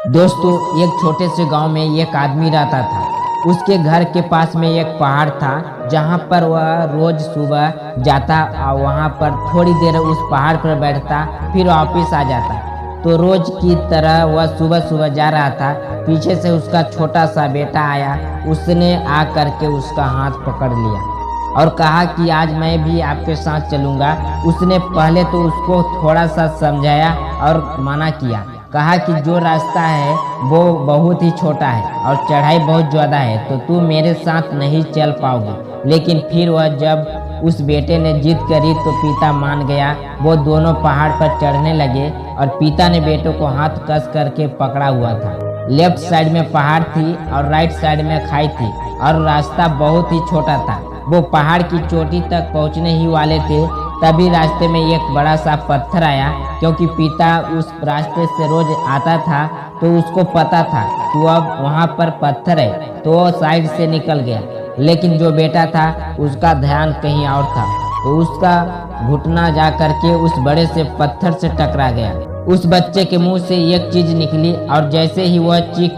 दोस्तों, एक छोटे से गांव में एक आदमी रहता था। उसके घर के पास में एक पहाड़ था जहां पर वह रोज सुबह जाता और वहां पर थोड़ी देर उस पहाड़ पर बैठता, फिर वापिस आ जाता। तो रोज की तरह वह सुबह सुबह जा रहा था। पीछे से उसका छोटा सा बेटा आया। उसने आ करके उसका हाथ पकड़ लिया और कहा कि आज मैं भी आपके साथ चलूँगा। उसने पहले तो उसको थोड़ा सा समझाया और मना किया। कहा कि जो रास्ता है वो बहुत ही छोटा है और चढ़ाई बहुत ज़्यादा है, तो तू मेरे साथ नहीं चल पाओगे। लेकिन फिर वह जब उस बेटे ने जिद करी तो पिता मान गया। वो दोनों पहाड़ पर चढ़ने लगे और पिता ने बेटों को हाथ कस करके पकड़ा हुआ था। लेफ्ट साइड में पहाड़ थी और राइट साइड में खाई थी और रास्ता बहुत ही छोटा था। वो पहाड़ की चोटी तक पहुंचने ही वाले थे, तभी रास्ते में एक बड़ा सा पत्थर आया। क्योंकि पिता उस रास्ते से रोज आता था तो उसको पता था कि अब वहाँ पर पत्थर है, तो वो साइड से निकल गया। लेकिन जो बेटा था उसका ध्यान कहीं और था, तो उसका घुटना जा करके उस बड़े से पत्थर से टकरा गया। उस बच्चे के मुंह से एक चीज निकली और जैसे ही वह चीख,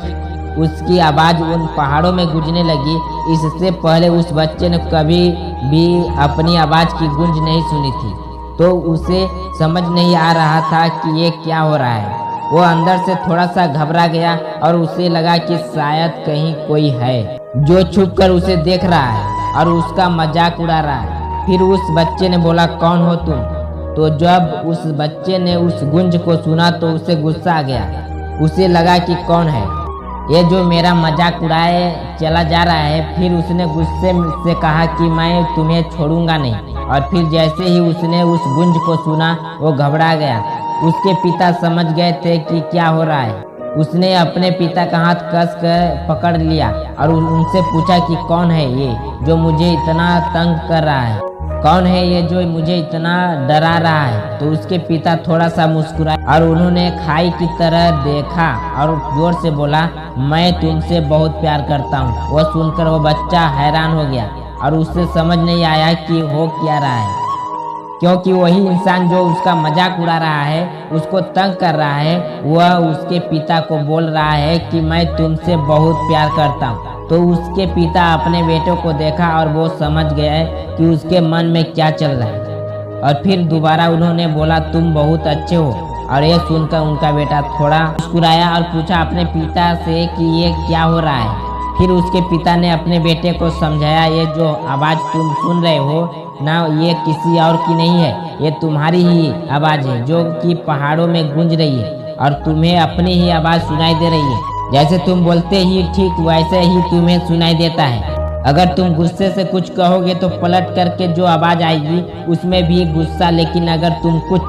उसकी आवाज उन पहाड़ों में गूंजने लगी। इससे पहले उस बच्चे ने कभी भी अपनी आवाज की गूंज नहीं सुनी थी, तो उसे समझ नहीं आ रहा था कि ये क्या हो रहा है। वो अंदर से थोड़ा सा घबरा गया और उसे लगा कि शायद कहीं कोई है जो छुप कर उसे देख रहा है और उसका मजाक उड़ा रहा है। फिर उस बच्चे ने बोला, कौन हो तुम? तो जब उस बच्चे ने उस गूंज को सुना तो उसे गुस्सा आ गया। उसे लगा कि कौन है ये जो मेरा मजाक उड़ाए चला जा रहा है। फिर उसने गुस्से से कहा कि मैं तुम्हें छोड़ूंगा नहीं। और फिर जैसे ही उसने उस गूंज को सुना वो घबरा गया। उसके पिता समझ गए थे कि क्या हो रहा है। उसने अपने पिता का हाथ कस कर पकड़ लिया और उनसे पूछा कि कौन है ये जो मुझे इतना तंग कर रहा है, कौन है ये जो मुझे इतना डरा रहा है। तो उसके पिता थोड़ा सा मुस्कुराए और उन्होंने खाई की तरह देखा और जोर से बोला, मैं तुमसे बहुत प्यार करता हूँ। वह सुनकर वो बच्चा हैरान हो गया और उससे समझ नहीं आया कि हो क्या रहा है, क्योंकि वही इंसान जो उसका मजाक उड़ा रहा है, उसको तंग कर रहा है, वह उसके पिता को बोल रहा है कि मैं तुमसे बहुत प्यार करता हूँ। तो उसके पिता अपने बेटे को देखा और वो समझ गए कि उसके मन में क्या चल रहा है। और फिर दोबारा उन्होंने बोला, तुम बहुत अच्छे हो। और ये सुनकर उनका बेटा थोड़ा मुस्कुराया और पूछा अपने पिता से कि ये क्या हो रहा है। फिर उसके पिता ने अपने बेटे को समझाया, ये जो आवाज़ तुम सुन रहे हो ना, ये किसी और की नहीं है, ये तुम्हारी ही आवाज़ है जो कि पहाड़ों में गूंज रही है और तुम्हें अपनी ही आवाज़ सुनाई दे रही है। जैसे तुम बोलते ही ठीक वैसे ही तुम्हें सुनाई देता है। अगर तुम गुस्से से कुछ कहोगे तो पलट करके जो आवाज़ आएगी उसमें भी गुस्सा, लेकिन अगर तुम कुछ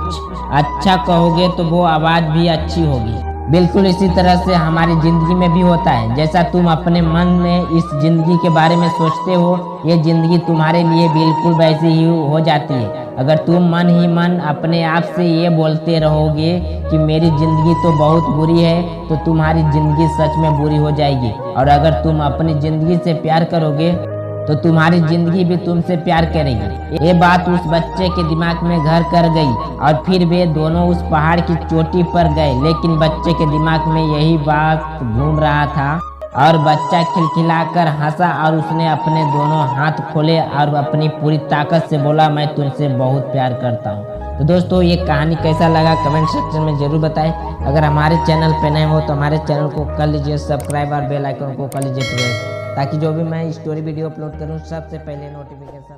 अच्छा कहोगे तो वो आवाज़ भी अच्छी होगी। बिल्कुल इसी तरह से हमारी ज़िंदगी में भी होता है। जैसा तुम अपने मन में इस ज़िंदगी के बारे में सोचते हो, ये ज़िंदगी तुम्हारे लिए बिल्कुल वैसी ही हो जाती है। अगर तुम मन ही मन अपने आप से ये बोलते रहोगे कि मेरी ज़िंदगी तो बहुत बुरी है, तो तुम्हारी ज़िंदगी सच में बुरी हो जाएगी। और अगर तुम अपनी ज़िंदगी से प्यार करोगे तो तुम्हारी ज़िंदगी भी तुमसे प्यार करेगी। ये बात उस बच्चे के दिमाग में घर कर गई और फिर वे दोनों उस पहाड़ की चोटी पर गए। लेकिन बच्चे के दिमाग में यही बात घूम रहा था और बच्चा खिलखिलाकर हंसा और उसने अपने दोनों हाथ खोले और अपनी पूरी ताकत से बोला, मैं तुमसे बहुत प्यार करता हूँ। तो दोस्तों, ये कहानी कैसा लगा कमेंट सेक्शन में ज़रूर बताएं। अगर हमारे चैनल पे नए हो तो हमारे चैनल को कर लीजिए सब्सक्राइब और बेल आइकन को कर लीजिए प्रेस, ताकि जो भी मैं स्टोरी वीडियो अपलोड करूँ सबसे पहले नोटिफिकेशन